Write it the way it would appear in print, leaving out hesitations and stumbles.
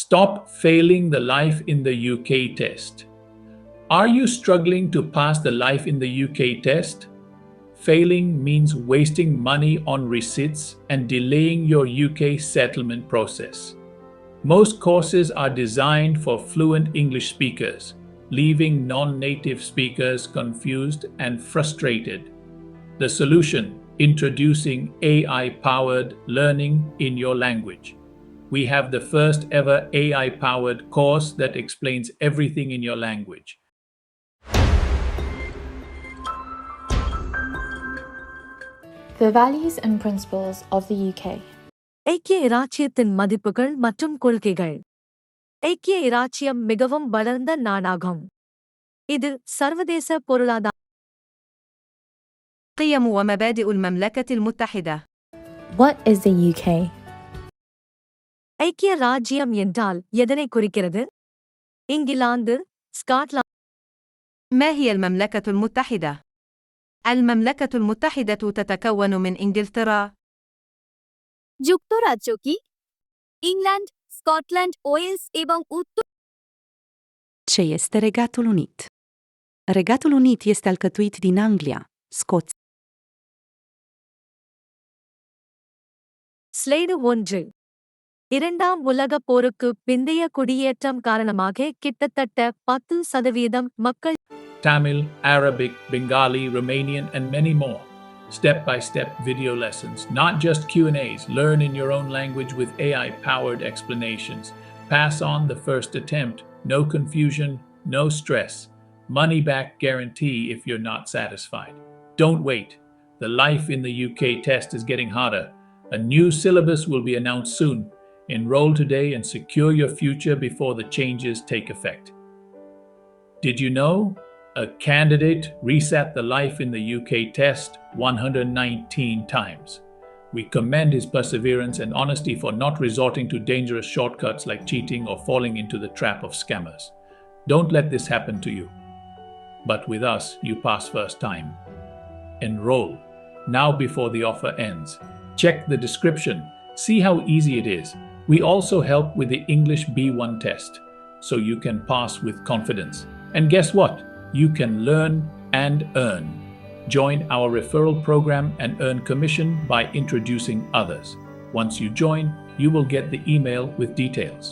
Stop failing the Life in the UK test. Are you struggling to pass the Life in the UK test? Failing means wasting money on resits and delaying your UK settlement process. Most courses are designed for fluent English speakers, leaving non-native speakers confused and frustrated. The solution: introducing AI-powered learning in your language. We have the first ever AI-powered course that explains everything in your language. The values and principles of the UK. ஐக்கிய இராச்சியத்தின் மதிப்புகள் மற்றும் கொள்கைகள். ஐக்கிய இராச்சியம் மிகவும் வளர்ந்த நாடாகும். இது சர்வதேச பொருளாதார قيم ومبادئ المملكة المتحدة. What is the UK? ஐக்கிய இராச்சியம் என்றால் எதனை குறிக்கிறது? இங்கிலாந்து, ஸ்காட்லாந்து. ما هي المملكة المتحدة؟ المملكة المتحدة تتكون من إنجلترا، যুক্তরাজ্য কি ইংল্যান্ড, স্কটল্যান্ড, ওয়েলস এবং উত্তর Ce este Regatul Unit? Regatul Unit este alcătuit din Anglia, Scoția, slide 1. இரண்டாம் உலகப் போருக்குப் பிந்தைய குடியேற்றம் காரணமாக கிட்டத்தட்ட 10% மக்கள் Tamil, Arabic, Bengali, Romanian, and many more. Step-by-step video lessons, not just Q&As. Learn in your own language with AI-powered explanations. Pass on the first attempt. No confusion, no stress. Money-back guarantee if you're not satisfied. Don't wait. The Life in the UK test is getting harder. A new syllabus will be announced soon. Enroll today and secure your future before the changes take effect. Did you know? A candidate resat the Life in the UK test 119 times. We commend his perseverance and honesty for not resorting to dangerous shortcuts like cheating or falling into the trap of scammers. Don't let this happen to you. But with us, you pass first time. Enroll now before the offer ends. Check the description. See how easy it is. We also help with the English B1 test, so you can pass with confidence. And guess what? You can learn and earn. Join our referral program and earn commission by introducing others. Once you join, you will get the email with details.